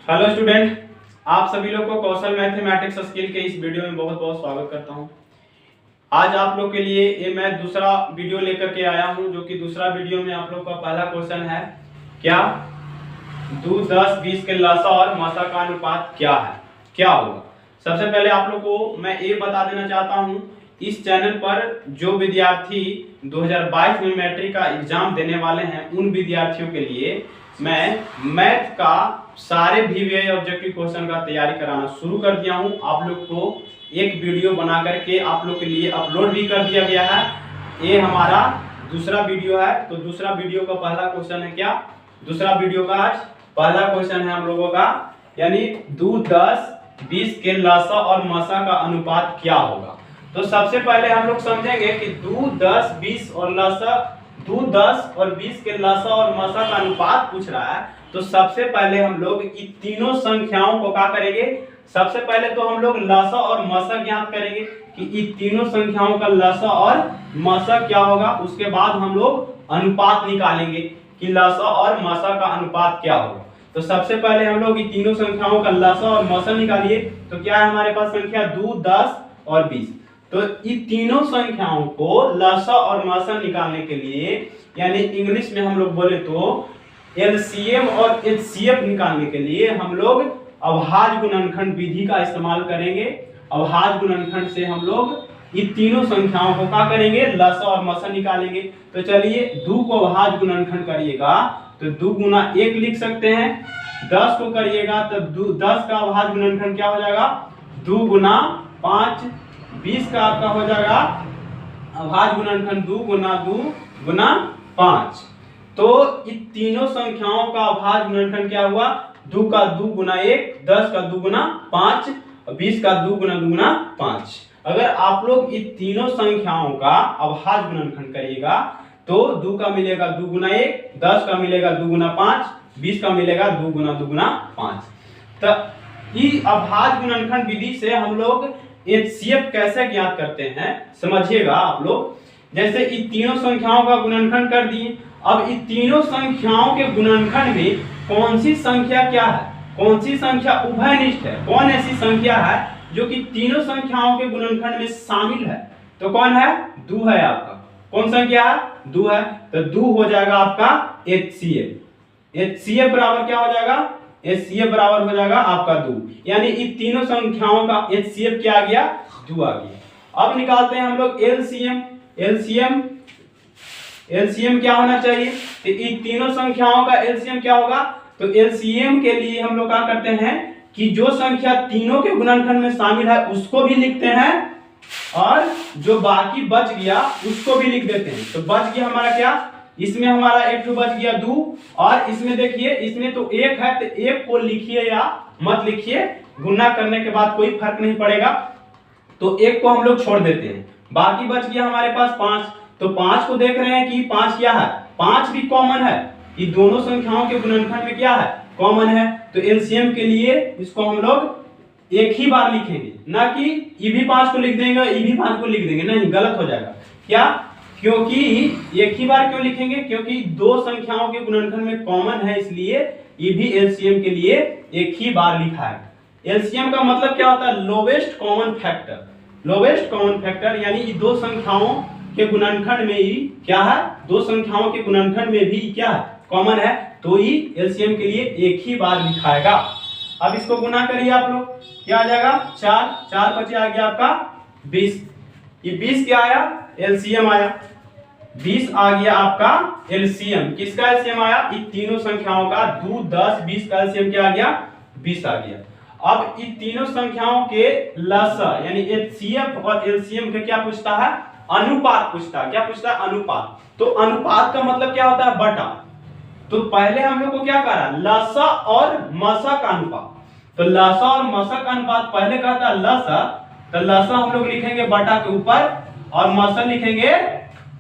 Hello student, आप सभी लोग को कौशल मैथमेटिक्स स्किल के इस वीडियो में बहुत बहुत स्वागत करता हूं। आज आप लोग के लिए ये मैं दूसरा वीडियो लेकर के आया हूं, जो कि दूसरा वीडियो में आप लोग का पहला क्वेश्चन है क्या 2, 10, 20 के लसा और मसा का अनुपात क्या है, क्या होगा। सबसे पहले आप लोग को मैं ये बता देना चाहता हूँ, इस चैनल पर जो विद्यार्थी 2022 में मैट्रिक का एग्जाम देने वाले हैं उन विद्यार्थियों के लिए मैं मैथ का सारे VVI ऑब्जेक्टिव क्वेश्चन का तैयारी कराना शुरू कर दिया हूं। आप लोग को एक वीडियो बना करके आप लोग के लिए अपलोड भी कर दिया गया है। ये हमारा दूसरा वीडियो है। तो दूसरा वीडियो का पहला क्वेश्चन है क्या, दूसरा वीडियो का आज पहला क्वेश्चन है हम लोगों का, यानी 2, 10, 20 के लसा और मसा का अनुपात क्या होगा। तो सबसे पहले हम लोग समझेंगे कि 2, 10, 20 और लसा 2, 10 और 20 के लसा और मसा का अनुपात पूछ रहा है। तो सबसे पहले हम लोग इन तीनों संख्याओं को क्या करेंगे, सबसे पहले तो हम लोग लसा और मसा ज्ञात करेंगे कि इन तीनों संख्याओं का लसा और मसा क्या होगा। उसके बाद हम लोग अनुपात निकालेंगे कि लसा और मसा का अनुपात क्या होगा। तो सबसे पहले हम लोग इन तीनों संख्याओं का लसा और मसा निकालिए। तो क्या है हमारे पास संख्या 2, 10 और 20। तो इन तीनों संख्याओं को लसा और मसा निकालने के लिए, यानी इंग्लिश में हम लोग बोले तो एलसीएम और एचसीएफ निकालने के लिए हम लोग अभाज्य गुणनखंड विधि का इस्तेमाल करेंगे। अभाज्य गुणनखंड से हम लोग इन तीनों संख्याओं को क्या करेंगे, लसा और मसा निकालेंगे। तो चलिए 2 को अभाज्य गुणनखंड करिएगा तो 2 गुना 1 लिख सकते हैं। 10 को करिएगा तब 10 का अभाज्य गुणनखंड क्या हो जाएगा, 2 गुना 5। 20 का आपका हो जाएगा अभाज्य गुणनखंड 2 गुना 5। तो इन तीनों संख्याओं का अभाज्य गुणनखंड क्या हुआ, 2 का 2 गुना 1, 10 का 2 गुना 5 और 20 का 2 गुना 5। अगर आप लोग इन तीनों संख्याओं का अभाज्य गुणनखंड करिएगा तो 2 का मिलेगा 2 गुना 1, 10 का मिलेगा 2 गुना 5, 20 का मिलेगा 2 गुना 5। तो इस अभाज्य गुणनखंड विधि से हम लोग एचसीएफ कैसे ज्ञात करते हैं समझिएगा आप लोग। जैसे इन तीनों संख्याओं का गुणनखंड कर दिए, अब इन तीनों संख्याओं के गुणनखंड में कौन सी संख्या क्या है, कौन सी संख्या उभयनिष्ठ है, कौन ऐसी संख्या है जो कि तीनों संख्याओं के गुणनखंड में शामिल है। तो कौन है, 2 है आपका। कौन संख्या है, 2 है। तो 2 हो जाएगा आपका एचसीएफ। एचसीएफ बराबर क्या हो जाएगा, एचसीएफ बराबर हो जाएगा आपका 2। यानी इन तीनों संख्याओं का एचसीएफ क्या आ गया, 2 आ गया। अब निकालते हैं हम लोग एलसीएम। एलसीएम क्या होना चाहिए, तो इन तीनों संख्याओं का एलसीएम क्या होगा। तो एलसीएम के लिए हम लोग क्या करते हैं कि जो संख्या तीनों के गुणनखंड में शामिल है उसको भी लिखते हैं और जो बाकी बच गया उसको भी लिख देते हैं। तो बच गया हमारा क्या, इसमें हमारा एक तो बच गया 2 और इसमें देखिए इसमें तो 1 है, तो 1 को लिखिए या मत लिखिए, गुणा करने के बाद कोई फर्क नहीं पड़ेगा। तो 1 को हम लोग छोड़ देते हैं, बाकी बच गया हमारे पास 5। तो 5 को देख रहे हैं कि 5 क्या है, 5 भी कॉमन है। ये दोनों संख्याओं के गुणनखंड में क्या है, कॉमन है। तो एलसीएम के लिए इसको हम लोग एक ही बार लिखेंगे, ना कि ये भी 5 को लिख देंगे ये भी 5 को लिख देंगे, नहीं गलत हो जाएगा। क्या, क्योंकि एक ही बार क्यों लिखेंगे, क्योंकि दो संख्याओं के गुणनखंड में कॉमन है, इसलिए ये भी एलसीएम के लिए एक ही बार लिखा है। एलसीएम का मतलब क्या होता है, lowest common factor. Lowest common factor यानी ये दो संख्याओं के गुणनखंड में ही क्या है, दो संख्याओं के गुणनखंड में भी क्या है, कॉमन है। तो ये एलसीएम के लिए एक ही बार लिखाएगा। अब इसको गुना करिए आप लोग, क्या आ जाएगा, 4 5 आ गया आपका 20। ये 20 क्या आया, एलसीएम आया। 20 आ गया आपका एलसीएम। किसका एलसीएम आया, इन तीनों संख्याओं का 2, 10, 20 का एलसीएम क्या आ गया, 20 आ गया। अब इन तीनों संख्याओं के लसा यानी एचसीएफ और एलसीएम के क्या पूछता है, अनुपात पूछता है। क्या पूछता है, अनुपात। तो अनुपात का मतलब क्या होता है, बटा। तो पहले हम लोग को क्या करा, लसा और मसा का अनुपात। तो लसा और मसा का अनुपात पहले कहता है लसा, तो लसा हम लोग लिखेंगे बटा के ऊपर और मसा लिखेंगे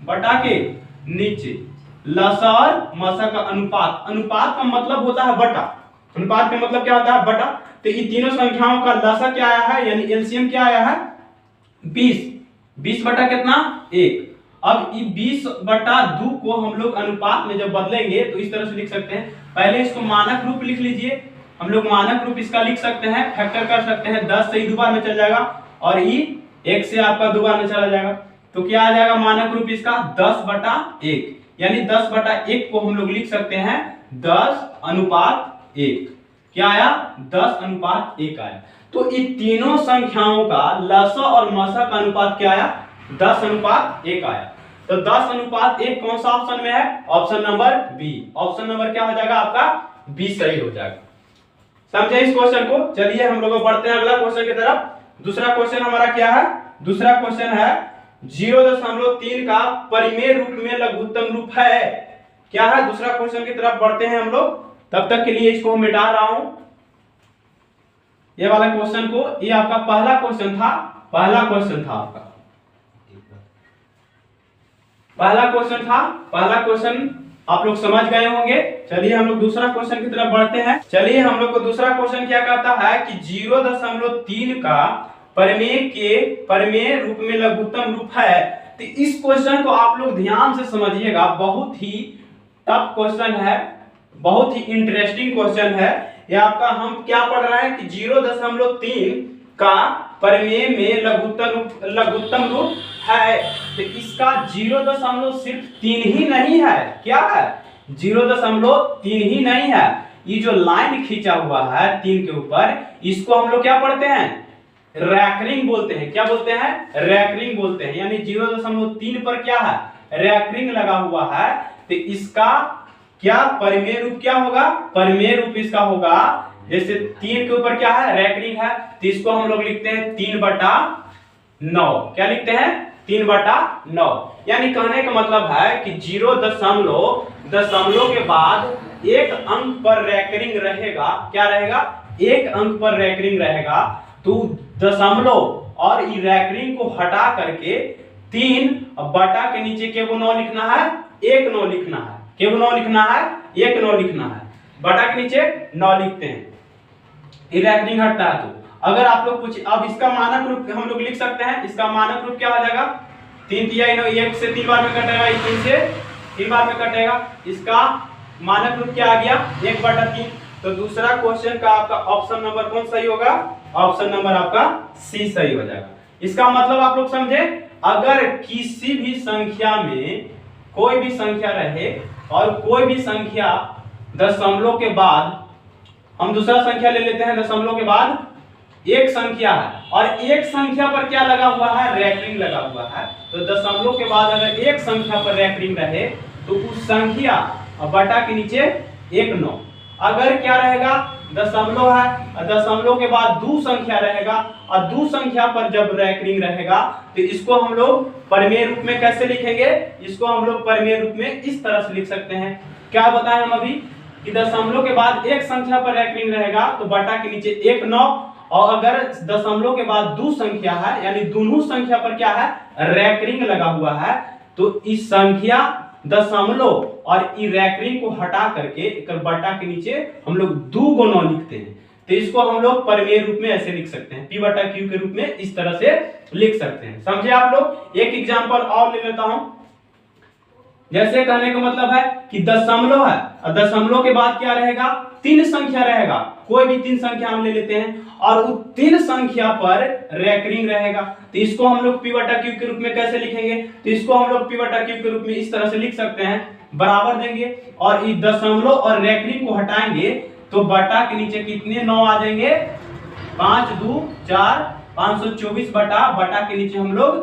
बटा के नीचे। लसा और मसा का अनुपात, अनुपात का मतलब होता है बटा। अनुपात का मतलब क्या होता है, बटा। तो इन तीनों संख्याओं का लसा क्या आया है, यानी एलसीएम क्या आया है, 20। 20 बटा कितना, 1। अब 20/2 को हम लोग अनुपात में जब बदलेंगे तो इस तरह से लिख सकते हैं। पहले इसको मानक रूप लिख लीजिए, हम लोग मानक रूप इसका लिख सकते हैं, फैक्टर कर सकते हैं। 10 से 2 बार में चल जाएगा और ई 1 से आपका 2 बार में चला जाएगा, तो क्या आ जाएगा मानक रूप इसका 10/1, यानी 10/1 को हम लोग लिख सकते हैं 10:1। क्या आया? 10:1 आया। तो इन तीनों संख्याओं का लसा और मसा का अनुपात क्या आया? 10:1 आया। तो 10:1 कौन सा ऑप्शन में है? Option number B. Option number क्या हो जाएगा आपका? बी सही हो जाएगा। समझे इस क्वेश्चन को? चलिए हम लोग बढ़ते हैं अगला क्वेश्चन की तरफ। दूसरा क्वेश्चन हमारा क्या है? दूसरा क्वेश्चन है 0.3 का परिमेय रूप में लघुत्तम रूप है। क्या है? दूसरा क्वेश्चन की तरफ बढ़ते हैं हम लोग। तब तक के लिए इसको मिटा रहा हूं, ये वाला क्वेश्चन को। ये आपका पहला क्वेश्चन था, पहला क्वेश्चन था आपका, पहला क्वेश्चन था, पहला क्वेश्चन आप लोग समझ गए होंगे। चलिए हम लोग दूसरा क्वेश्चन की तरफ बढ़ते हैं। चलिए हम लोग को दूसरा क्वेश्चन क्या कहता है कि 0.3 का परिमेय रूप में लघुत्तम रूप है। तो इस क्वेश्चन को आप लोग ध्यान से समझिएगा, बहुत ही टफ क्वेश्चन है, बहुत ही इंटरेस्टिंग क्वेश्चन है। ये आपका हम क्या पढ़ रहे हैं कि 0.3 का परिमेय में लघुत्तम रूप है। तो इसका 0.3 ही नहीं है। क्या है? 0.3 ही नहीं है। ये जो लाइन खींचा हुआ है 3 के ऊपर, इसको हम लोग क्या पढ़ते हैं? रैकरिंग बोलते हैं। क्या बोलते हैं? रैकरिंग बोलते हैं। यानी 0.3 पर क्या है? रैकरिंग लगा हुआ है। तो इसका क्या परिमेय रूप क्या होगा? परिमेय रूप इसका होगा, जैसे 3 के ऊपर क्या है? रैकरिंग है, तो इसको हम लोग लिखते हैं 3/9। क्या लिखते हैं? 3/9। यानी कहने का मतलब है कि 0.0 के बाद एक अंक पर रैकरिंग रहेगा। क्या रहेगा? एक अंक पर रैकरिंग रहेगा। तो दशमलव और रैकरिंग को हटा करके 3 बटा के नीचे केवल 9 लिखना है, 1 9 लिखना है। केवल 9 लिखना है, 1 9 लिखना है, बटा के नीचे 9 लिखते हैं। रैकरिंग हटता है तो अगर आप लोग कुछ, अब इसका मानक रूप हम लोग लिख सकते हैं। इसका मानक रूप क्या हो जाएगा? 3 3 1 से 3 बार में कटेगा, 3 से 3 बार में कटेगा। इसका मानक रूप क्या आ गया? 1/3। तो दूसरा क्वेश्चन का आपका ऑप्शन नंबर कौन सही होगा? ऑप्शन नंबर आपका सी सही हो जाएगा। इसका मतलब आप लोग समझे, अगर किसी भी संख्या में कोई भी संख्या रहे और कोई भी संख्या दशमलव के बाद, हम दूसरा संख्या ले लेते हैं, दशमलव के बाद एक संख्या है और एक संख्या पर क्या लगा हुआ है? रैकरिंग लगा हुआ है। तो दशमलव के बाद अगर एक संख्या पर रैकरिंग रहे तो उस संख्या बटा के नीचे 1 9। अगर क्या रहेगा? दशमलव है और दशमलव के बाद 2 संख्या रहेगा और 2 संख्या पर जब रैकरिंग रहेगा तो इसको हम लोग परिमेय रूप में कैसे लिखेंगे? इसको हम लोग परिमेय रूप में इस तरह से लिख सकते हैं। क्या बताएं हम अभी कि दशमलव के बाद एक संख्या पर रैकरिंग रहेगा तो बटा के नीचे 1 9, और अगर दशमलव के बाद 2 संख्या है यानी दोनों संख्या पर क्या है? रैकरिंग लगा हुआ है, तो इस संख्या दशमलव और रैकरिंग को हटा करके एक बटा के नीचे हम लोग 2 को 9 लिखते हैं। तो इसको हम लोग परिमेय रूप में ऐसे लिख सकते हैं, P/Q के रूप में इस तरह से लिख सकते हैं। समझे आप लोग? एक एग्जांपल और ले लेता हूं। जैसे कहने का मतलब है कि दशमलव है और दशमलव के बाद क्या रहेगा? 3 संख्या रहेगा, कोई भी 3 संख्या हम ले लेते हैं और वो 3 संख्या पर रैकरिंग रहेगा। तो इसको हम लोग P/Q के रूप में कैसे लिखेंगे? तो इसको हम लोग P/Q के रूप में इस तरह से लिख सकते हैं, बराबर देंगे और इस दशमलव और रैकरिंग को हटाएंगे तो बटा के नीचे कितने 9 आ जाएंगे? 5 2 4 524 बटा के नीचे हम लोग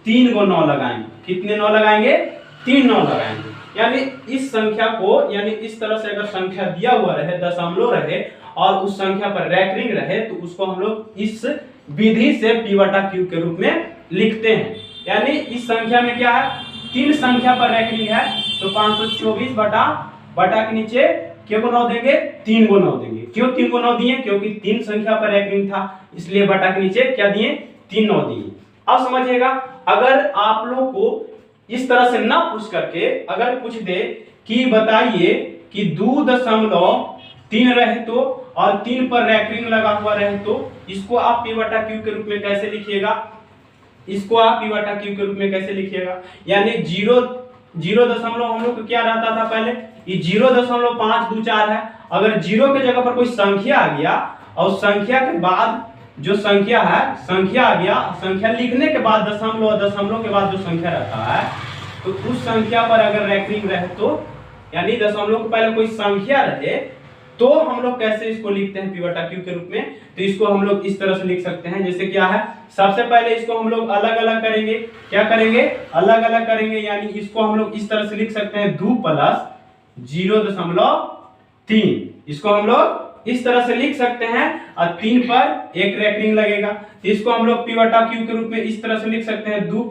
3 को 9 लगाएंगे। कितने 9 लगाएंगे? 3 9 लगाएंगे। यानी इस संख्या को, यानी इस तरह से अगर संख्या दिया हुआ रहे, दशमलव रहे और उस संख्या पर रैकरिंग रहे तो उसको हम लोग इस विधि से P/Q के रूप में लिखते हैं। यानी इस संख्या में क्या है? 3 संख्या पर रैकरिंग है तो 524 बटा के नीचे क्या को 9 देंगे? 3 को 9 देंगे। क्यों 3 को 9 दिए? क्योंकि 3 संख्या पर रैकरिंग था, इसलिए बटा के नीचे क्या दिए? 3 9 दिए। अब समझिएगा, अगर आप लोग को इस तरह से ना पूछ करके अगर पूछ दे कि बताइए कि 2.3 रहे तो और 3 पर रैकरिंग लगा हुआ रहे तो इसको आप P/Q के रूप में कैसे लिखिएगा? इसको आप P/Q के रूप में कैसे लिखिएगा? यानी 0 दशमलव हम लोग को क्या रहता था पहले? ये 0.524 है अगर जीरो के जगह पर कोई संख्या आ गया और संख्या के बाद जो संख्या है, संख्या आ गया, संख्या लिखने के बाद दशमलव, दशमलव के बाद जो संख्या रहता है, तो उस संख्या पर अगर रैंकिंग रहे तो यानी दशमलव के पहले कोई संख्या रहे तो हम लोग कैसे इसको लिखते हैं p बटा q के रूप में। तो इसको हम लोग इस तरह से लिख सकते हैं, जैसे क्या है, सबसे पहले इसको हम लोग अलग अलग करेंगे। क्या करेंगे? अलग अलग करेंगे, यानी इसको हम लोग इस तरह से लिख सकते हैं 2 + 0.3। इसको हम लोग इस तरह से लिख सकते हैं और 3 पर एक रैंकिंग लगेगा। इसको हम लोग p बटा q के रूप में इस तरह से लिख सकते हैं 2 +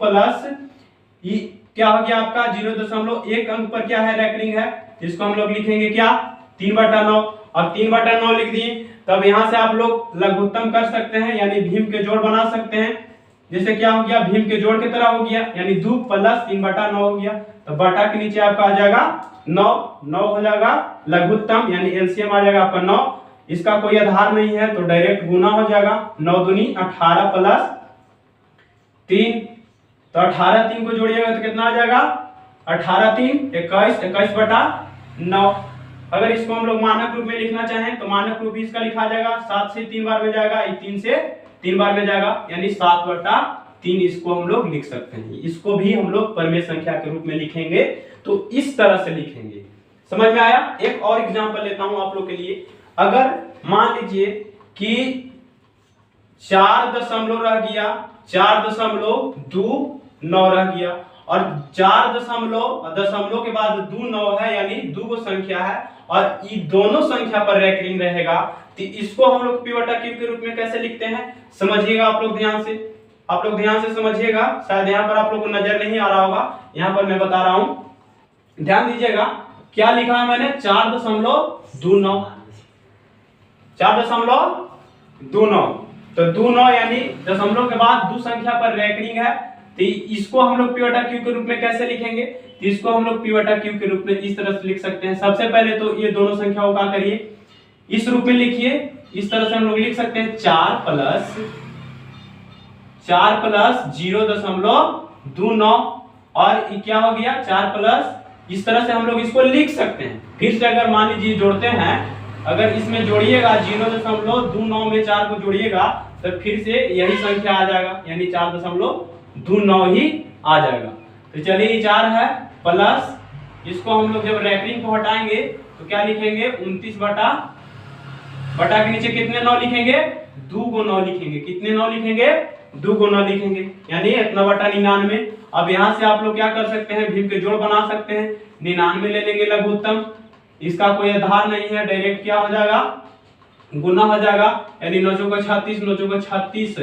क्या हो गया आपका 0.1 अंक पर क्या है, रैंकिंग है। इसको हम लोग लिखेंगे क्या, 3/9। और 3/9 लिख दिए, तब यहां से आप लोग लघुत्तम कर सकते हैं, यानी भीम के जोड़ बना सकते हैं। जैसे क्या हो गया, भीम के जोड़ की तरह हो गया, यानी 2 + 3/9 हो गया। तो बटा के नीचे आपका आ जाएगा 9, 9 हो जाएगा लघुत्तम, यानी एलसीएम आ जाएगा आपका 9। इसका कोई आधार नहीं है तो डायरेक्ट गुना हो जाएगा, 9 दूनी 18 + 3। तो 18 3 को जोड़िएगा तो कितना आ जाएगा, 18 3 21, 21/9। अगर इसको हम लोग मानक रूप में लिखना चाहें तो मानक रूप इसका लिखा जाएगा, 7 से 3 बार में जाएगा, 3 से 3 बार में जाएगा, यानी 7/3 इसको हम लोग लिख सकते हैं। इसको भी हम लोग परिमेय संख्या के रूप में लिखेंगे, तो इस तरह से लिखेंगे। समझ में आया? एक और एग्जांपल लेता हूं आप लोग के लिए। अगर मान लीजिए कि 4 दशमलव रह गया, 4.29 रह गया, और 4 दशमलव के बाद 2 9 है, यानी 2 गो संख्या है, और ये दोनों संख्या पर रैंकिंग रहेगा। तो इसको हम लोग p बटा q के रूप में कैसे लिखते हैं, समझिएगा आप लोग ध्यान से। आप लोग ध्यान से समझिएगा, शायद यहाँ पर आप लोग को नजर नहीं आ रहा होगा, यहाँ पर मैं बता रहा हूं, ध्यान दीजिएगा। क्या लिखा है मैंने, 4.29, 4.29। तो 29 यानी दशमलव के बाद 2 संख्या पर रैंकिंग है। तो इसको हम लोग p बटा q के रूप में कैसे लिखेंगे, तो इसको हम लोग p बटा q के रूप में इस तरह से लिख सकते हैं। सबसे पहले तो ये दोनों संख्याओं का करिए, इस रूप में लिखिए। इस तरह से हम लोग लिख सकते हैं 4 + 0.29, और ये क्या हो गया 4 प्लस, इस तरह से हम लोग इसको लिख सकते हैं। फिर से अगर मान लीजिए जोड़ते हैं, अगर इसमें जोड़िएगा 0.29 में 4 को जोड़िएगा तो फिर से यही संख्या आ जाएगा, यानी 4.29 ही आ जाएगा। तो चलिए 4 है प्लस, इसको हम लोग जब रैंकिंग को हटाएंगे तो क्या लिखेंगे, 29 बटा के नीचे कितने 9 लिखेंगे, 2 गो 9 लिखेंगे। कितने 9 लिखेंगे, 2 गो 9 लिखेंगे, यानी इतना बटा 99। अब यहाँ से आप लोग क्या कर सकते हैं, भीम के जोड़ बना सकते हैं। 99 ले लेंगे लघुत्तम, इसका कोई आधार नहीं है, डायरेक्ट क्या हो जाएगा, गुना हो जाएगा, यानी 9 चौका 36, 9 चौका 36,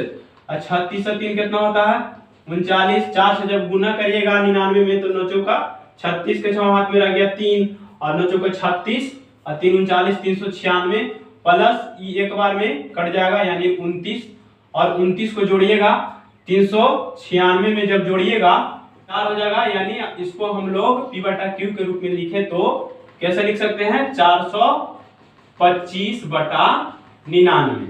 और 36 से 3 कितना होता है 39। 4 से जब गुना करिएगा 99 में तो 9 चौका 36 के 6 हाथ में रह गया 3, और 9 चौका 36 और 3 39, 396 प्लस ये एक बार में कट जाएगा, यानी 29, और 29 को जोड़िएगा 396 में जब जोड़िएगा 4 हो जाएगा, यानी इसको हम लोग p बटा q के रूप में लिखे तो कैसे लिख सकते हैं, 425/99।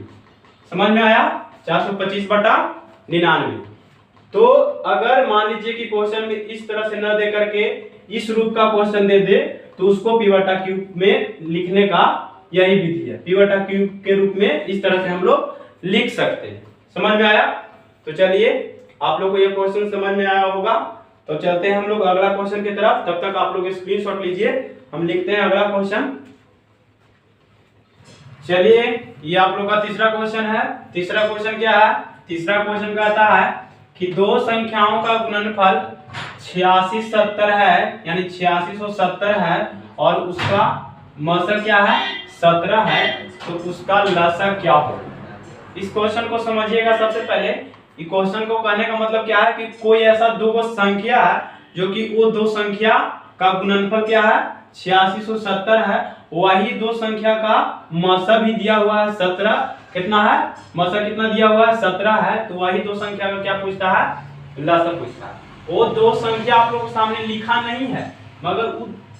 समझ में आया, 425/99। तो अगर मान लीजिए कि क्वेश्चन में इस तरह से न दे करके इस रूप का क्वेश्चन दे दे तो उसको p बटा q में लिखने का यही विधि है। p बटा q के रूप में इस तरह से हम लोग लिख सकते हैं। समझ में आया? तो चलिए आप लोग को ये क्वेश्चन समझ में आया होगा, तो चलते हैं हम लोग अगला क्वेश्चन की तरफ। तब तक आप लोग स्क्रीनशॉट लीजिए, हम लिखते हैं अगला क्वेश्चन। चलिए ये आप लोग का तीसरा क्वेश्चन है। तीसरा क्वेश्चन क्या है, तीसरा क्वेश्चन कहता है कि दो संख्याओं का गुणनफल 8670 है, यानी 8670 है, और उसका मसर क्या है 17 है, तो उसका लसा क्या होगा। इस क्वेश्चन को समझिएगा। सबसे पहले इस क्वेश्चन को कहने का मतलब क्या है कि कोई ऐसा दो संख्या है जो कि वो दो संख्या का गुणनफल क्या है 8670 है, वही दो संख्या का मसा भी दिया हुआ है 17। कितना है मसा, कितना दिया हुआ है 17 है, तो वही दो संख्या का क्या पूछता है, लसा पूछता है। वो दो संख्या आप लोगों के सामने लिखा नहीं है, मगर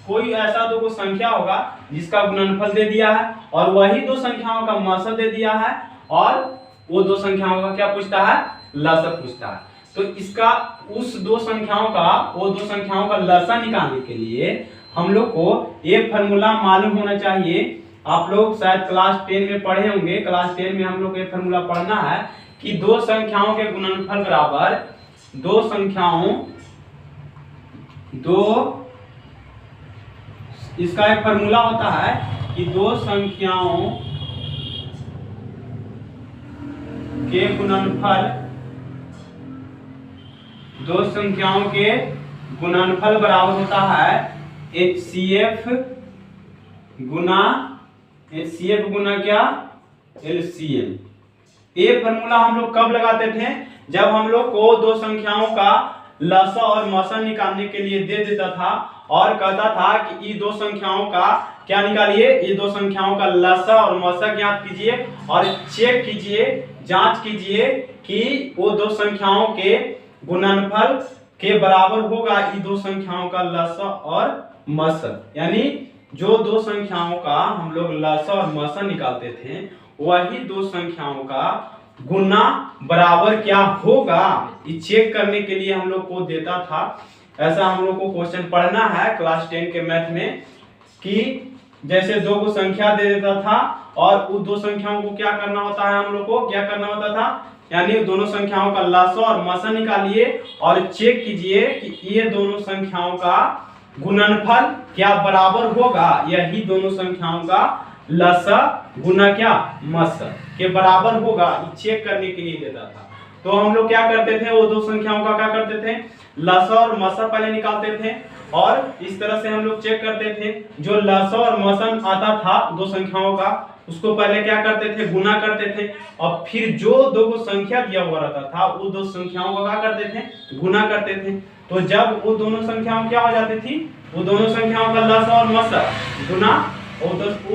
कोई ऐसा दो संख्या होगा जिसका गुणनफल दे दिया है और वही दो संख्याओं का मसा दे दिया है, और वो दो संख्याओं का क्या पूछता है, लसा पूछता है। तो इसका उस दो संख्याओं का, वो दो संख्याओं का लसा निकालने के लिए हम लोग को एक फॉर्मूला मालूम होना चाहिए। आप लोग शायद क्लास 10 में पढ़े होंगे। क्लास 10 में हम लोग ये फॉर्मूला पढ़ना है कि दो संख्याओं के गुणनफल बराबर इसका एक फॉर्मूला होता है कि दो संख्याओं के गुणनफल बराबर होता है HCF गुना क्या LCM। ये फॉर्मूला हम लोग कब लगाते थे? जब हम लोग को दो संख्याओं का लसा और मसा निकालने के लिए दे देता था और कहता था कि ये दो संख्याओं का क्या निकालिए, ये दो संख्याओं का लसा और मसा ज्ञात कीजिए और चेक कीजिए, जांच कीजिए कि वो दो संख्याओं के गुणनफल के बराबर होगा ये दो संख्याओं का लसा और मसा। यानी जो दो संख्याओं का हम लोग लसा और मसा निकालते थे वही दो संख्याओं का गुना बराबर क्या होगा, ये चेक करने के लिए हम लोग को देता था। ऐसा हम लोग को क्वेश्चन पढ़ना है क्लास 10 के मैथ में कि जैसे दो को संख्या दे देता था और उस दो संख्याओं को क्या करना होता है, हम लोग को क्या करना होता था, यानी दोनों संख्याओं का लसा और मसा निकालिए और चेक कीजिए कि ये दोनों संख्याओं का गुणनफल क्या बराबर होगा, यही दोनों संख्याओं का लसा गुना क्या मसा के बराबर होगा, चेक करने के लिए देता था। तो हम लोग क्या करते थे, वो दो संख्याओं का क्या करते थे, लसा और मसा पहले निकालते थे और इस तरह से हम लोग चेक करते थे। जो लसा और मसा आता था दो संख्याओं का उसको पहले क्या करते थे, गुना करते थे और फिर जो दो को संख्या दिया हुआ रहता था वो दो संख्याओं का क्या करते थे, गुना करते थे। तो जब वो दोनों संख्याओं क्या हो जाती थी, वो दोनों संख्याओं का लसा और मसा गुना वो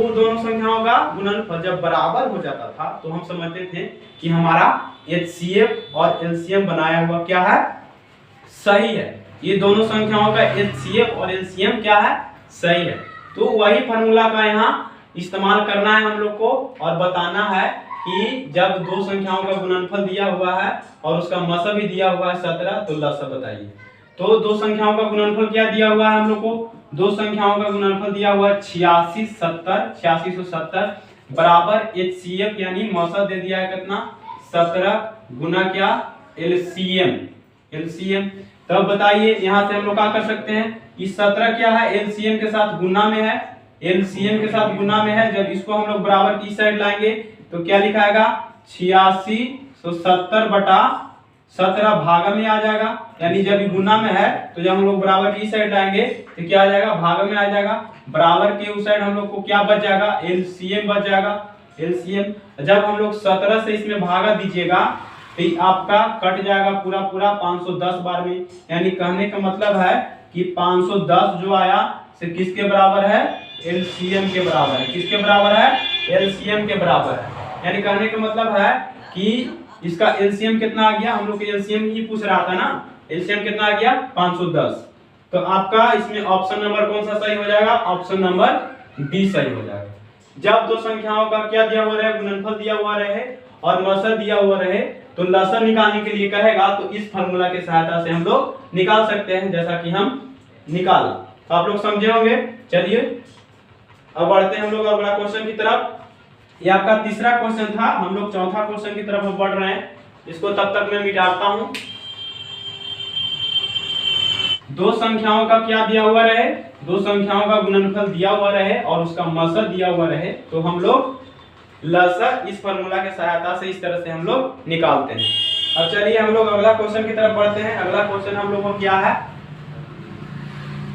दोनों संख्याओं का गुणनफल जब बराबर हो जाता था तो हम समझते थे कि हमारा HCF और LCM बनाया हुआ क्या है, सही है। ये दोनों संख्याओं का HCF और LCM क्या है, सही है। तो वही फॉर्मूला का यहाँ इस्तेमाल करना है हम लोग को और बताना है कि जब दो संख्याओं का गुणनफल दिया हुआ है और उसका मसा भी दिया हुआ है 17, तो लसा बताइए। तो दो संख्याओं का गुणनफल क्या दिया हुआ है हम लोग को, दो संख्याओं का गुणनफल दिया हुआ है 8670 बराबर HCF यानी मसा दे दिया है कितना 17 गुना क्या LCM। तब बताइए यहाँ से हम लोग क्या कर सकते हैं कि 17 क्या है LCM के साथ गुना में है, LCM के साथ गुना में है। जब इसको हम लोग बराबर की साइड लाएंगे तो क्या लिखाएगा 8670 बटा 17 भागा में आ जाएगा, यानी जब गुना में है तो जब हम लोग बराबर की साइड लाएंगे तो क्या आ जाएगा, भागा में आ जाएगा। बराबर के उस साइड हम लोग को क्या बच जाएगा, LCM बच जाएगा। LCM जब हम लोग 17 से इसमें भागा दीजिएगा तो आपका कट जाएगा पूरा 510 बार में, यानी कहने का मतलब है कि 510 जो आया से किसके बराबर है, LCM के बराबर है। किसके बराबर है, LCM के बराबर है। यानी कहने का मतलब है कि इसका LCM कितना आ गया, हम लोग LCM ही पूछ रहा था ना, LCM कितना आ गया 510। तो आपका इसमें ऑप्शन नंबर कौन सा सही हो जाएगा, ऑप्शन नंबर B सही हो जाएगा। जब दो संख्याओं का क्या दिया हुआ रहे, गुणनफल दिया हुआ रहे और मसा दिया हुआ रहे तो लसा निकालने के लिए कहेगा तो इस फार्मूला की सहायता से हम लोग निकाल सकते हैं, जैसा कि हम निकाला। तो आप लोग समझे होंगे। चलिए अब बढ़ते हैं हम लोग अगला क्वेश्चन की तरफ। ये आपका तीसरा क्वेश्चन था, हम लोग चौथा क्वेश्चन की तरफ बढ़ रहे हैं। इसको तब तक मैं मिटाता हूं। दो संख्याओं का क्या दिया हुआ रहे, दो संख्याओं का गुणनफल दिया हुआ रहे और उसका मसा दिया हुआ रहे तो हम लोग लसा इस फार्मूला की सहायता से इस तरह से हम लोग निकालते हैं। अब चलिए हम लोग अगला क्वेश्चन की तरफ बढ़ते हैं। अगला क्वेश्चन हम लोग को क्या है,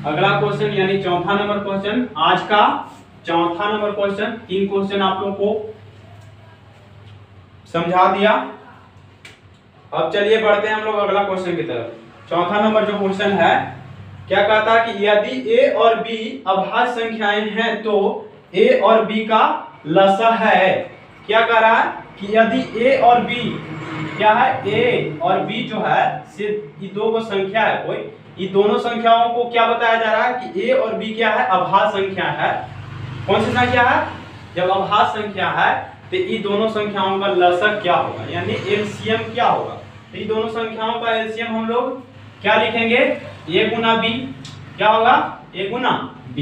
अगला क्वेश्चन यानी चौथा नंबर क्वेश्चन, आज का चौथा नंबर क्वेश्चन। 3 क्वेश्चन आप लोग को समझा दिया। अब चलिए बढ़ते हैं हम लोग अगला क्वेश्चन की तरफ। चौथा नंबर जो क्वेश्चन है क्या कहता है कि यदि A और B अभाज्य संख्याएं हैं तो A और B का लसा है। क्या कह रहा है कि यदि A और B क्या है, A और B जो है सिर्फ ये दो संख्या है कोई, ये दोनों संख्याओं को क्या बताया जा रहा है कि A और B क्या है, अभाज्य संख्या है। कौन सी संख्या है, जब अभाज्य संख्या है तो ये दोनों संख्याओं का लसा क्या होगा, यानी LCM क्या होगा। तो ये दोनों संख्याओं का LCM हम लोग क्या लिखेंगे, A गुना B क्या होगा, A गुना B,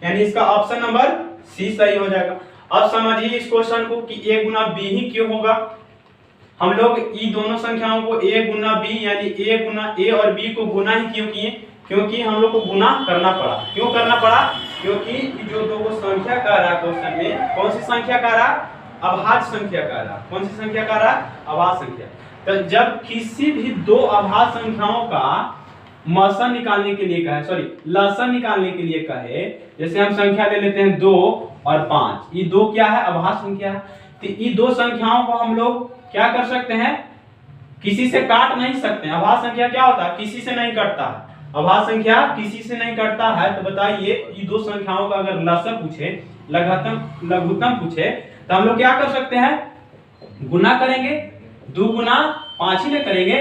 यानी इसका ऑप्शन नंबर सी सही हो जाएगा। अब समझिए इस क्वेश्चन को कि a गुना b ही क्यों होगा। हम लोग इन दोनों संख्याओं को a गुना b यानी a गुना a और b को गुना ही क्यों किए, क्योंकि हम लोग को गुना करना पड़ा। क्यों करना पड़ा? क्योंकि जो दो संख्या कह रहा क्वेश्चन में, कौन सी संख्या कह रहा? अभाज्य संख्या कह रहा। कौन सी संख्या कह रहा? अभाज्य संख्या। तो जब किसी भी दो अभाज्य संख्याओं का मसा निकालने के लिए कहे, सॉरी लसा निकालने के लिए कहे, जैसे हम संख्या ले लेते हैं 2 और 5, ये दो क्या है? अभाज्य संख्या है। तो ये दो संख्याओं को हम लोग क्या कर सकते हैं? किसी से काट नहीं सकते। अभाज्य संख्या क्या होता है? किसी से नहीं कटता है। अभाज्य संख्या किसी से नहीं कटता है। तो बताइए ये दो संख्याओं का अगर लसा पूछे, लघुत्तम पूछे, तो हम लोग क्या कर सकते हैं? गुना करेंगे। 2 गुना 5 ही ना करेंगे,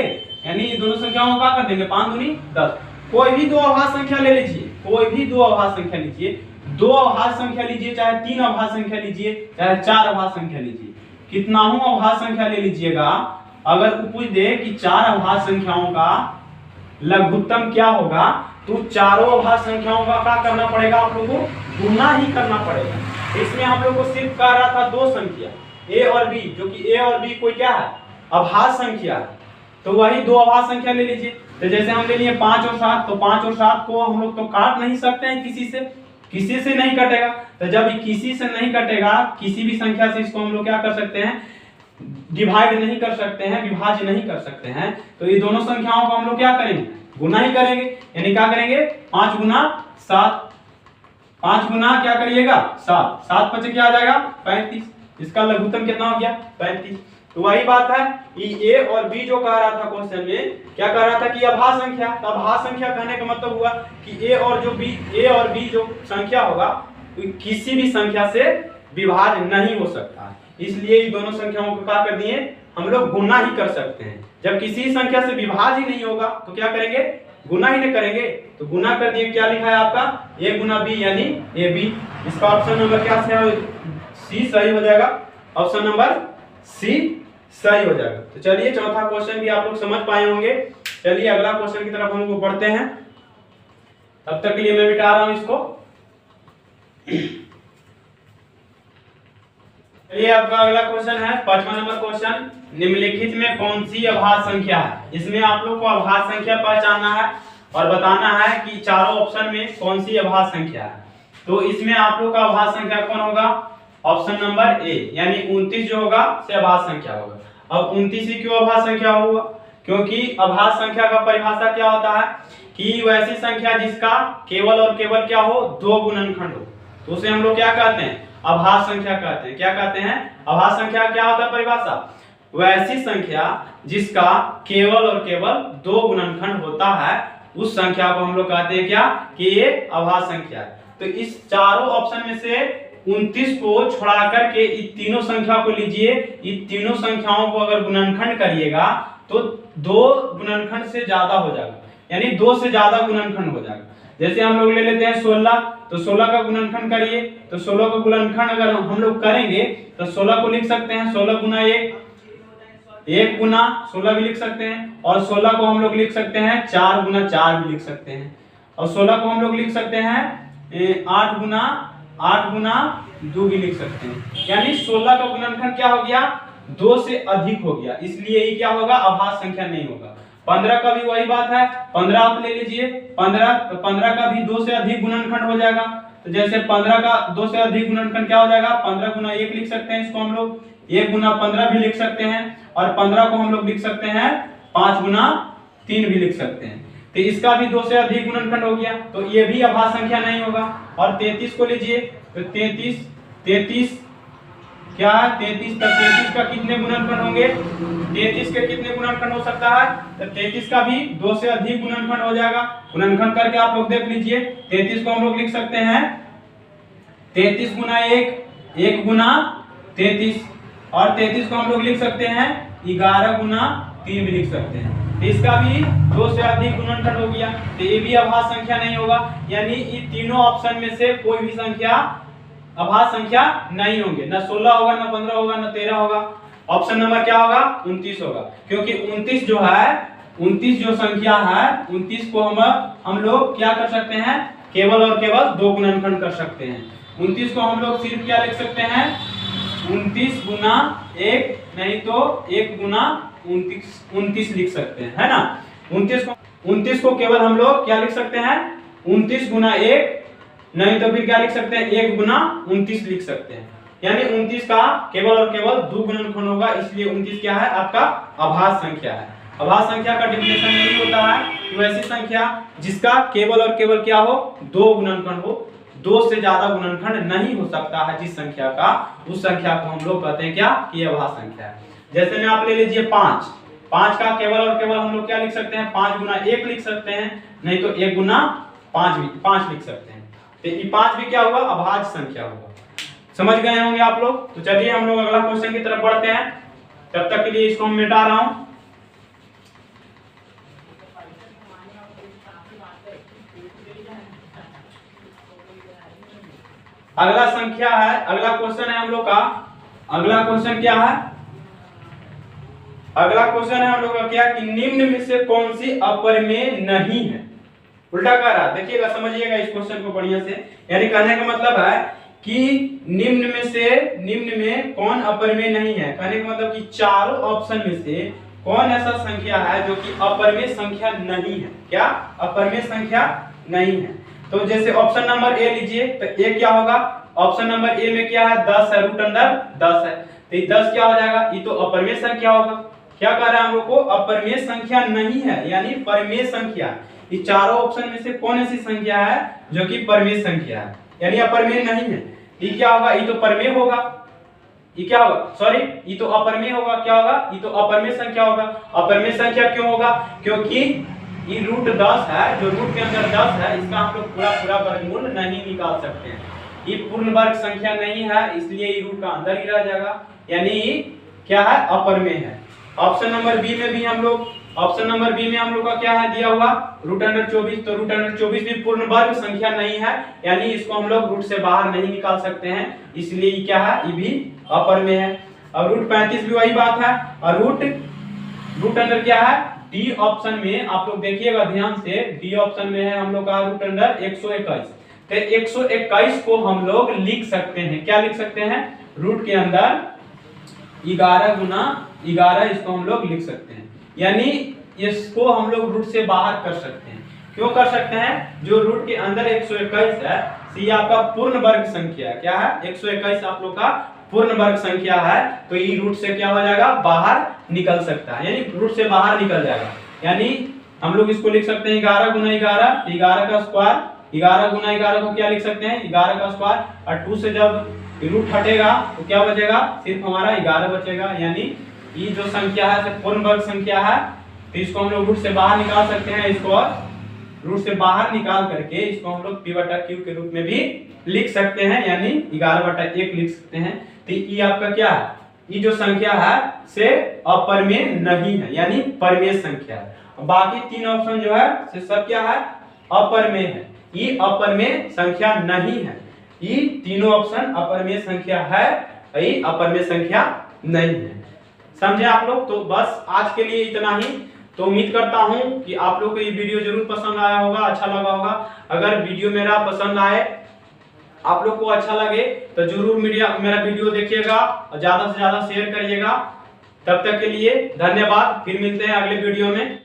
यानी ये दोनों संख्याओं का कर देंगे 5 दूनी 10। कोई भी दो अभाज्य संख्या ले लीजिए, कोई भी दो अभाज्य संख्या लीजिए, 2 अभाज्य संख्या लीजिए, चाहे 3 अभाज्य संख्या लीजिए, चाहे 4 अभाज्य संख्या लीजिए, कितना हूं अभाज्य संख्या ले लीजिएगा, अगर वो पूछ दे कि 4 अभाज्य संख्याओं का लघुत्तम क्या होगा, तो चारों अभाज्य संख्याओं का क्या करना पड़ेगा? आप लोगों को गुना ही करना पड़ेगा। इसमें हम लोग को सिर्फ कह रहा था दो संख्या a और b, जो कि a और b कोई क्या है? अभाज्य संख्या है। तो वही दो अभाज्य संख्या ले लीजिए। तो जैसे हम ले लिए 5 और 7, तो 5 और 7 को हम लोग तो काट नहीं सकते हैं किसी से नहीं कटेगा। तो जब किसी से नहीं कटेगा, किसी भी संख्या से इसको हम लोग क्या कर सकते हैं? डिवाइड नहीं कर सकते हैं, विभाज्य नहीं कर सकते हैं। तो ये दोनों संख्याओं को हम लोग क्या करेंगे? गुना ही करेंगे। यानी क्या करेंगे? 5 गुना 7, 5 गुना क्या करिएगा? 7, 7 5 क्या आ जाएगा? 35। इसका लघुत्तम कितना हो गया? 35। तो वही बात है, ये a और b जो कह रहा था क्वेश्चन में, क्या कह रहा था कि अभाज्य संख्या। तो अभाज्य संख्या कहने का मतलब हुआ कि a और b जो संख्या होगा, किसी भी संख्या से विभाज्य नहीं हो सकता। इसलिए ये दोनों संख्याओं को क्या कर दिए? हम लोग गुना ही कर सकते हैं। जब किसी संख्या से विभाज्य ही नहीं होगा तो क्या करेंगे? गुना ही नहीं करेंगे। तो गुना कर दिए, क्या लिखा है आपका? a गुना b यानी ab। इसका ऑप्शन नंबर क्या सी सही हो जाएगा। ऑप्शन नंबर सी सही हो जाएगा। तो चलिए चौथा क्वेश्चन भी आप लोग समझ पाए होंगे। चलिए अगला क्वेश्चन की तरफ हम लोग बढ़ते हैं। तब तक के लिए मैं मिटा रहा हूं इसको। चलिए आपका अगला क्वेश्चन है 5वां नंबर क्वेश्चन, निम्नलिखित में कौन सी अभाज्य संख्या है? इसमें आप लोग को अभाज्य संख्या पहचानना है और बताना है कि चारों ऑप्शन में कौन सी अभाज्य संख्या है। तो इसमें आप लोग का अभाज्य संख्या कौन होगा? ऑप्शन नंबर ए यानी 29 जो होगा से अभाज्य संख्या होगा। अब 29 ही क्यों अभाज्य संख्या होगा? क्योंकि अभाज्य संख्या का परिभाषा क्या होता है कि वैसी संख्या जिसका केवल और केवल क्या हो? 2 गुणनखंड हो, तो उसे हम लोग क्या कहते हैं? अभाज्य संख्या कहते हैं। क्या कहते हैं? अभाज्य संख्या क्या होता है परिभाषा? वैसी संख्या जिसका केवल और केवल 2 गुणनखंड होता है, उस संख्या को हम लोग कहते हैं क्या? कि ये अभाज्य संख्या है। तो इस चारों ऑप्शन में से 29 को छुड़ा करके इन तीनों संख्या को लीजिए। इन तीनों संख्याओं को अगर गुणनखंड करिएगा तो 2 गुणनखंड से ज्यादा हो जाएगा, यानी 2 से ज्यादा गुणनखंड हो जाएगा। जैसे हम लोग ले लेते हैं 16, तो 16 का गुणनखंड करिए। तो 16 का गुणनखंड अगर हम लोग करेंगे तो 16 को लिख सकते हैं 16 गुना 1, 1 गुना 16 भी लिख सकते हैं। और 16 को हम लोग लिख सकते हैं 4 गुना 4 भी लिख सकते हैं। और 16 को हम लोग लिख सकते हैं 8 गुना 2 भी लिख सकते हैं। यानी 16 का गुणनखंड क्या हो गया? 2 से अधिक हो गया, इसलिए ये क्या होगा? अभाज्य संख्या नहीं होगा। 15 का भी वही बात है, 15 आप ले लीजिए 15, तो 15 का भी 2 से अधिक गुणनखंड हो जाएगा। तो जैसे 15 का 2 से अधिक गुणनखंड क्या हो जाएगा? 15 गुना 1 लिख सकते हैं, इसको हम लोग 1 गुना 15 भी लिख सकते हैं। और 15 को हम लोग लिख सकते हैं 5 गुना 3 भी लिख सकते हैं। तो इसका भी 2 से अधिक गुणनखंड हो गया, तो ये भी अभाज्य संख्या नहीं होगा। और 33 को लीजिए, तो 33 क्या है? 33 का कितने गुणनखंड होंगे? 33 के कितने गुणनखंड हो सकता है? तो 33 का भी 2 से अधिक गुणनखंड हो जाएगा। गुणनखंड करके आप लोग देख लीजिए। 33 को हम लोग लिख सकते हैं 33 गुना 1 गुना 33। और 33 को हम लोग लिख सकते हैं 11 गुना 3 भी लिख सकते हैं। तो इसका भी 2 से अधिक गुणनखंड हो गया, तो ये भी अभाज्य संख्या नहीं होगा। यानी इन तीनों ऑप्शन में से कोई भी संख्या अभाज्य संख्या नहीं होंगे। ना 16 होगा, ना 15 होगा, ना 13 होगा। ऑप्शन नंबर क्या होगा? 29 होगा। क्योंकि 29 जो है, 29 जो संख्या है, 29 को हम लोग क्या कर सकते हैं? केवल और केवल 2 गुणनखंड कर सकते हैं। 29 को हम लोग सिर्फ क्या लिख सकते हैं, 29 गुना 1, नहीं तो 1 गुना 29 लिख सकते हैं, है ना। 29 को केवल हम लोग क्या लिख सकते हैं, 29 गुना 1, नहीं तो फिर क्या लिख सकते हैं, 1 गुना 29 लिख सकते हैं। यानी 29 का केवल और केवल 2 गुणनखंड होगा, इसलिए 29 क्या है, आपका अभाज्य संख्या है। अभाज्य संख्या का डेफिनेशन यही होता है कि वैसी संख्या जिसका केवल और केवल क्या हो, 2 गुणनखंड हो, 2 से ज्यादा गुणनखंड नहीं हो सकता है जिस संख्या का, उस संख्या को हम लोग कहते हैं क्या, कि अभाज्य संख्या है। जैसे में आप ले लीजिए 5 का केवल और केवल हम लोग क्या लिख सकते हैं, 5 गुना 1 लिख सकते हैं, नहीं तो 1 गुना 5 लिख सकते हैं। तो ये 5 भी क्या हुआ, अभाज्य संख्या होगा। समझ गए होंगे आप लोग। तो चलिए हम लोग अगला क्वेश्चन की तरफ बढ़ते हैं, तब तक के लिए इसको मैं मिटा रहा हूं। अगला संख्या है, अगला क्वेश्चन है हम लोग का, अगला क्वेश्चन क्या है, अगला क्वेश्चन है हम लोग का क्या, कि निम्न में से कौन सी अपरिमेय नहीं है। उल्टा कह रहा, देखिएगा समझिएगा इस क्वेश्चन को बढ़िया से। यानी कहने का मतलब है कि निम्न में कौन अपरिमेय नहीं है। कहने का मतलब कि चारों ऑप्शन में से कौन ऐसा संख्या है जो कि अपरिमेय संख्या नहीं है। क्या अपरिमेय संख्या नहीं है। तो जैसे ऑप्शन नंबर ए लीजिए, तो ए क्या होगा, ऑप्शन नंबर ए में क्या है, 10 है, रूट अंडर 10 है, तो ये 10 क्या हो जाएगा, ये तो अपरिमेय संख्या होगा। क्या कह रहा है हम लोग को, अपरिमेय संख्या नहीं है, यानी परिमेय संख्या। ये चारों ऑप्शन में से कौन ऐसी संख्या है जो कि परिमेय संख्या है, यानी अपरिमेय नहीं है। ये क्या होगा, ये तो परिमेय होगा, ये क्या होगा, सॉरी ये तो अपरिमेय होगा। क्या होगा, ये तो अपरिमेय संख्या होगा। अपरिमेय संख्या क्यों होगा, क्योंकि ये रूट 10 है, जो रूट के अंदर 10 है, इसका हम लोग पूरा वर्गमूल नहीं निकाल सकते हैं। ये पूर्ण वर्ग संख्या नहीं है, इसलिए ये रूट का अंदर ही रह जाएगा, यानी क्या है, अपरिमेय है। ऑप्शन नंबर बी में भी हम लोग, ऑप्शन नंबर बी में हम लोग का क्या है दिया हुआ, रूट अंडर 24, तो रूट अंडर 24 भी पूर्ण वर्ग संख्या नहीं है, यानी इसको हम लोग रूट से बाहर नहीं निकाल सकते हैं, इसलिए ये क्या है, ये भी अपरिमेय है। अब रूट 35 भी वही बात है, और रूट अंडर क्या है, डी ऑप्शन में आप लोग देखिएगा ध्यान से, डी ऑप्शन में है हम लोग का रूट अंडर 121। तो 121 को हम लोग लिख सकते हैं, क्या लिख सकते हैं, रूट के अंदर 11 गुना 11 इसको हम लोग लिख सकते हैं, यानी इसको हम लोग रूट से बाहर कर सकते हैं। क्यों कर सकते हैं, जो रूट के अंदर 121 है, सी आपका पूर्ण वर्ग संख्या क्या है, 121 आप लोग का पूर्ण वर्ग संख्या है, तो ये रूट से क्या हो जाएगा, बाहर निकल सकता है, यानी रूट से बाहर निकल जाएगा। यानी हम लोग इसको लिख सकते हैं 11 गुना 11, 11 का स्क्वायर, 11 गुना 11 को क्या लिख सकते हैं, 11 का स्क्वायर, और 2 से जब रूट हटेगा तो क्या बचेगा, सिर्फ हमारा 11 बचेगा। यानी ये जो संख्या है पूर्ण वर्ग संख्या है, तो इसको हम लोग रूट से बाहर निकाल सकते हैं, इसको रूट से बाहर निकाल करके इसको हम लोग p बटा q के रूप में भी लिख सकते हैं, यानी 11 बटा 1 लिख सकते हैं। तो ये आपका क्या है, ये जो संख्या है से अपरिमेय नहीं है, यानी परिमेय संख्या है। बाकी 3 ऑप्शन जो है से सब क्या है, अपरिमेय है, ये अपरिमेय संख्या नहीं है। ये तीनों ऑप्शन अपरिमेय संख्या है, ये अपरिमेय संख्या नहीं है। समझे आप लोग। तो बस आज के लिए इतना ही। तो उम्मीद करता हूं कि आप लोग को ये वीडियो जरूर पसंद आया होगा, अच्छा लगा होगा। अगर वीडियो मेरा पसंद आए, आप लोग को अच्छा लगे, तो जरूर मेरा वीडियो देखिएगा और ज्यादा से ज्यादा शेयर करिएगा। तब तक के लिए धन्यवाद, फिर मिलते हैं अगले वीडियो में।